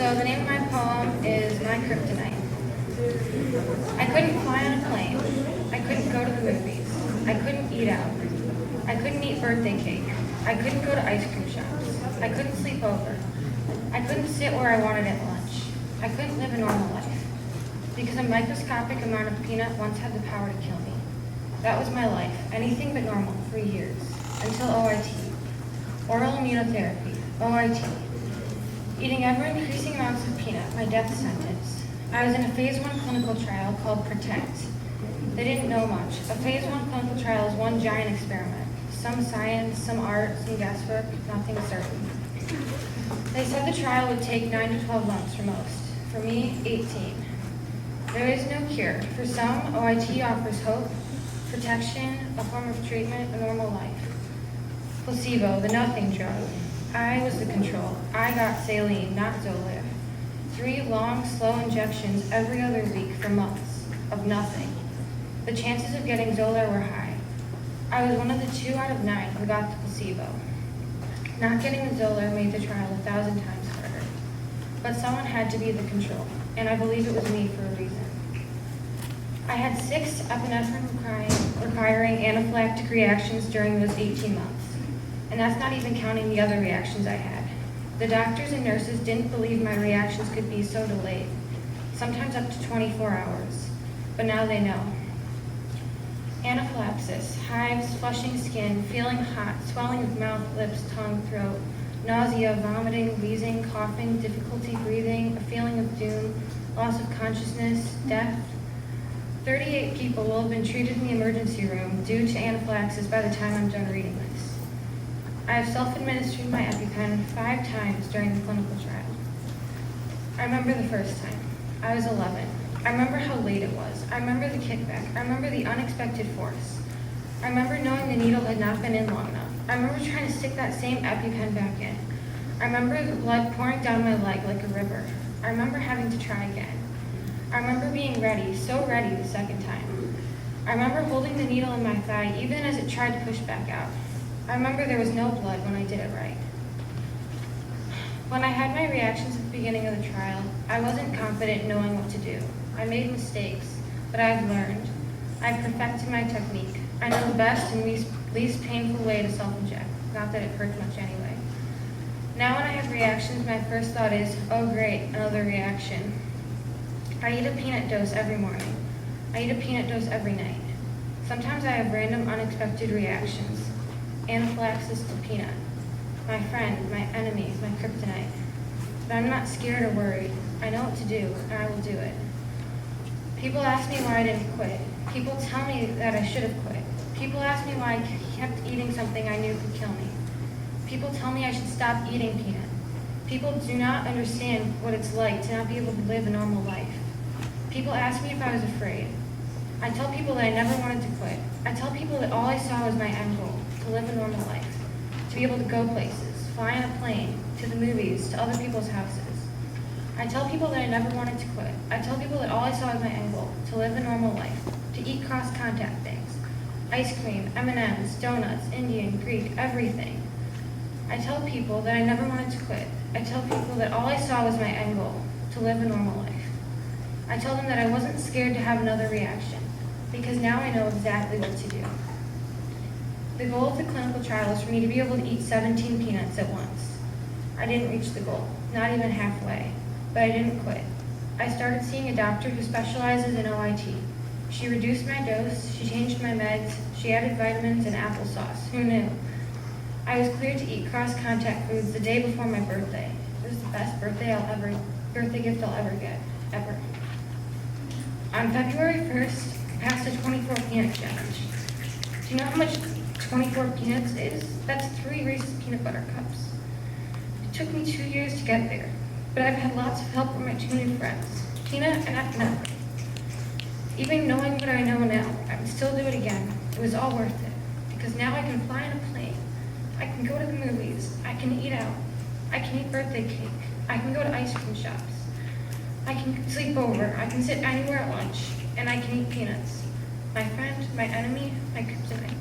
So the name of my poem is My Kryptonite. I couldn't fly on a plane. I couldn't go to the movies. I couldn't eat out. I couldn't eat birthday cake. I couldn't go to ice cream shops. I couldn't sleep over. I couldn't sit where I wanted at lunch. I couldn't live a normal life. Because a microscopic amount of peanut once had the power to kill me. That was my life, anything but normal, for years. Until OIT. Oral immunotherapy, OIT. Eating ever-increasing amounts of peanut, my death sentence. I was in a phase 1 clinical trial called Protect. They didn't know much. A phase 1 clinical trial is one giant experiment. Some science, some art, some guesswork, nothing certain. They said the trial would take 9 to 12 months for most. For me, 18. There is no cure. For some, OIT offers hope, protection, a form of treatment, a normal life. Placebo, the nothing drug. I was the control. I got saline, not Xolair. 3 long, slow injections every other week for months of nothing. The chances of getting Xolair were high. I was one of the 2 out of 9 who got the placebo. Not getting the Xolair made the trial 1,000 times harder. But someone had to be the control, and I believe it was me for a reason. I had 6 epinephrine requiring anaphylactic reactions during those 18 months. And that's not even counting the other reactions I had. The doctors and nurses didn't believe my reactions could be so delayed, sometimes up to 24 hours. But now they know. Anaphylaxis, hives, flushing skin, feeling hot, swelling of mouth, lips, tongue, throat, nausea, vomiting, wheezing, coughing, difficulty breathing, a feeling of doom, loss of consciousness, death. 38 people will have been treated in the emergency room due to anaphylaxis by the time I'm done reading this. I have self-administered my EpiPen 5 times during the clinical trial. I remember the first time. I was 11. I remember how late it was. I remember the kickback. I remember the unexpected force. I remember knowing the needle had not been in long enough. I remember trying to stick that same EpiPen back in. I remember the blood pouring down my leg like a river. I remember having to try again. I remember being ready, so ready the second time. I remember holding the needle in my thigh even as it tried to push back out. I remember there was no blood when I did it right. When I had my reactions at the beginning of the trial, I wasn't confident in knowing what to do. I made mistakes, but I've learned. I've perfected my technique. I know the best and least painful way to self-inject, not that it hurts much anyway. Now when I have reactions, my first thought is, oh great, another reaction. I eat a peanut dose every morning. I eat a peanut dose every night. Sometimes I have random unexpected reactions. Anaphylaxis to peanut. My friend, my enemy, my kryptonite. But I'm not scared or worried. I know what to do, and I will do it. People ask me why I didn't quit. People tell me that I should have quit. People ask me why I kept eating something I knew could kill me. People tell me I should stop eating peanut. People do not understand what it's like to not be able to live a normal life. People ask me if I was afraid. I tell people that I never wanted to quit. I tell people that all I saw was my end goal, to live a normal life, to be able to go places, fly on a plane, to the movies, to other people's houses. I tell people that I never wanted to quit. I tell people that all I saw was my end goal, to live a normal life, to eat cross-contact things, ice cream, M&Ms, donuts, Indian, Greek, everything. I tell people that I never wanted to quit. I tell people that all I saw was my end goal, to live a normal life. I tell them that I wasn't scared to have another reaction, because now I know exactly what to do. The goal of the clinical trial is for me to be able to eat 17 peanuts at once. I didn't reach the goal, not even halfway, but I didn't quit. I started seeing a doctor who specializes in OIT. She reduced my dose, she changed my meds, she added vitamins and applesauce. Who knew? I was cleared to eat cross-contact foods the day before my birthday. It was the best birthday gift I'll ever get, ever. On February 1st, I passed a 24 peanut challenge. Do you know how much 24 peanuts is? That's 3 Reese's peanut butter cups. It took me 2 years to get there, but I've had lots of help from my 2 new friends, peanut and epinephrine. Even knowing what I know now, I would still do it again. It was all worth it, because now I can fly on a plane. I can go to the movies. I can eat out. I can eat birthday cake. I can go to ice cream shops. I can sleep over. I can sit anywhere at lunch, and I can eat peanuts. My friend, my enemy, my kryptonite.